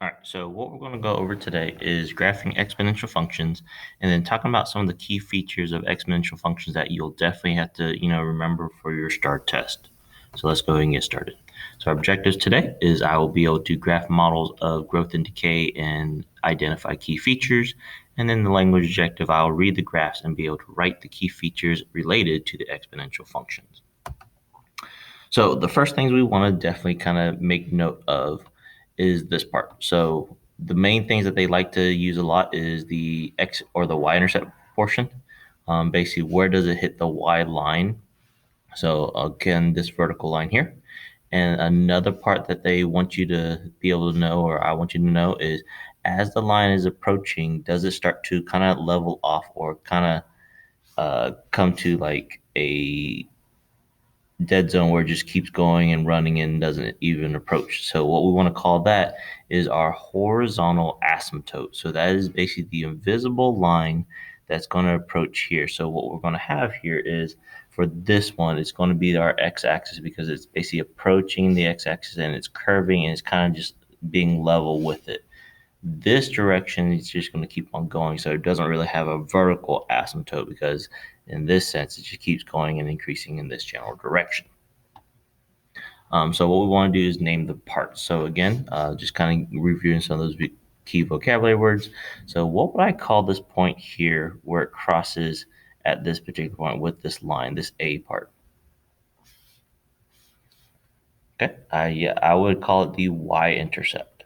All right, so what we're going to go over today is graphing exponential functions and then talking about some of the key features of exponential functions that you'll definitely have to, remember for your STAR test. So let's go ahead and get started. So our objectives today is I will be able to graph models of growth and decay and identify key features. And then the language objective, I'll read the graphs and be able to write the key features related to the exponential functions. So the first things we want to definitely kind of make note of is this part. So the main things that they like to use a lot is the x or the y-intercept portion. Basically, where does it hit the y line? So again, this vertical line here. And another part that they want you to be able to know, or I want you to know, is as the line is approaching, does it start to kind of level off or kind of come to like a dead zone where it just keeps going and running and doesn't even approach. So what we want to call that is our horizontal asymptote. So that is basically the invisible line that's going to approach here. So what we're going to have here is for this one, it's going to be our x-axis because it's basically approaching the x-axis and it's curving and it's kind of just being level with it. This direction is just going to keep on going. So it doesn't really have a vertical asymptote because in this sense, it just keeps going and increasing in this general direction. So what we want to do is name the parts. So again, just kind of reviewing some of those key vocabulary words. So what would I call this point here where it crosses at this particular point with this line, this A part? Okay, I would call it the y-intercept.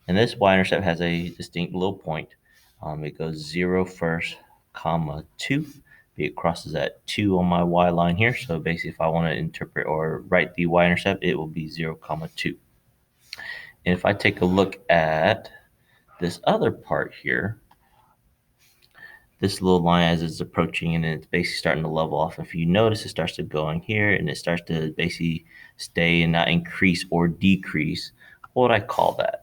And this y-intercept has a distinct little point. It goes 0 first, comma 2. It crosses at 2 on my y line here. So basically, if I want to interpret or write the y-intercept, it will be 0, comma 2. And if I take a look at this other part here, this little line as it's approaching and it's basically starting to level off. If you notice, it starts to go in here and it starts to basically stay and not increase or decrease. What would I call that?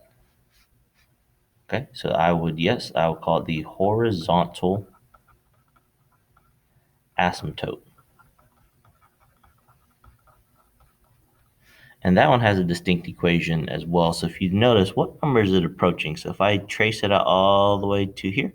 Okay, so I would call it the horizontal asymptote. And that one has a distinct equation as well. So if you notice, what number is it approaching? So if I trace it out all the way to here,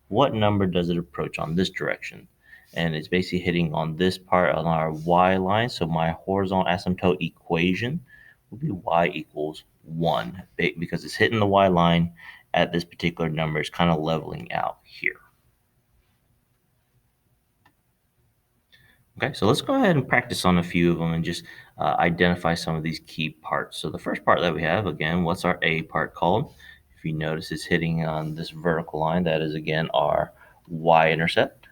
what number does it approach on this direction? And it's basically hitting on this part on our y line. So my horizontal asymptote equation will be y equals 1 because it's hitting the y line at this particular number. It's kind of leveling out here. Okay, so let's go ahead and practice on a few of them and just identify some of these key parts. So the first part that we have, again, what's our A part called? If you notice, it's hitting on this vertical line. That is, again, our y-intercept.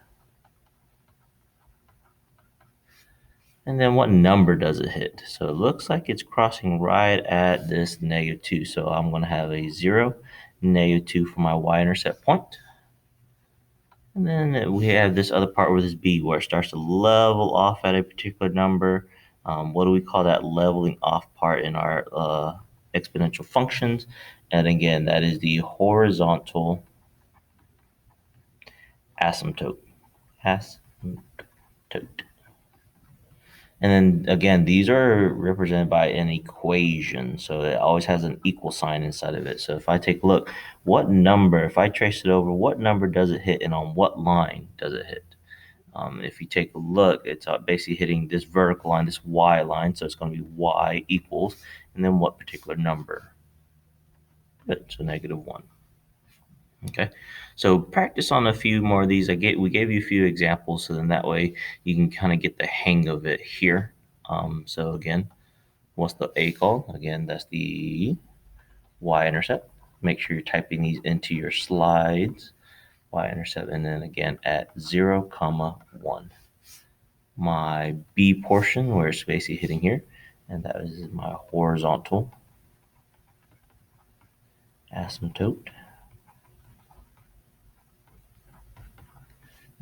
And then what number does it hit? So it looks like it's crossing right at this -2. So I'm going to have a 0, -2 for my y-intercept point. And then we have this other part with this B where it starts to level off at a particular number. What do we call that leveling off part in our exponential functions? And again, that is the horizontal asymptote. And then again, these are represented by an equation. So it always has an equal sign inside of it. So if I take a look, what number, if I trace it over, what number does it hit and on what line does it hit? If you take a look, it's basically hitting this vertical line, this y line. So it's going to be y equals, and then what particular number? Good, so -1. Okay, so practice on a few more of these. We gave you a few examples, so then that way you can kind of get the hang of it here. So again, what's the A called? Again, that's the y-intercept. Make sure you're typing these into your slides. Y-intercept, and then again at 0, comma 1. My B portion where it's basically hitting here, and that is my horizontal asymptote.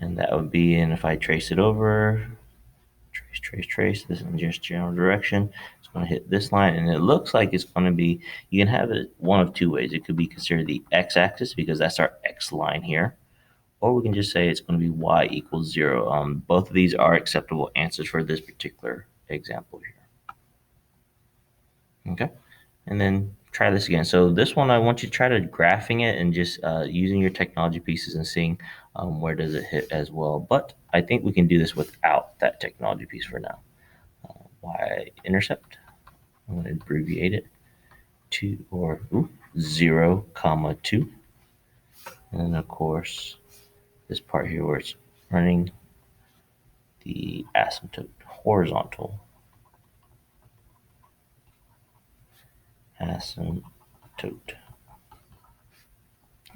And that would be, and if I trace it over, trace, this in just general direction, it's going to hit this line, and it looks like it's going to be, you can have it one of two ways. It could be considered the x-axis because that's our x line here, or we can just say it's going to be y equals 0. Both of these are acceptable answers for this particular example here. Okay, and then try this again. So this one, I want you to try to graphing it and just using your technology pieces and seeing where does it hit as well. But I think we can do this without that technology piece for now. Y-intercept, I'm going to abbreviate it to, 0, comma 2. And then of course, this part here where it's running the asymptote, horizontal asymptote.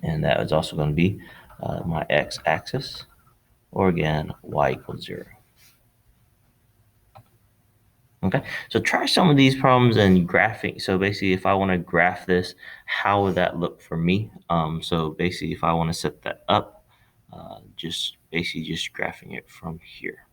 And that is also going to be my x-axis, or again, y equals 0. Okay, so try some of these problems and graphing. So basically, if I want to graph this, how would that look for me? So basically, if I want to set that up, just basically just graphing it from here.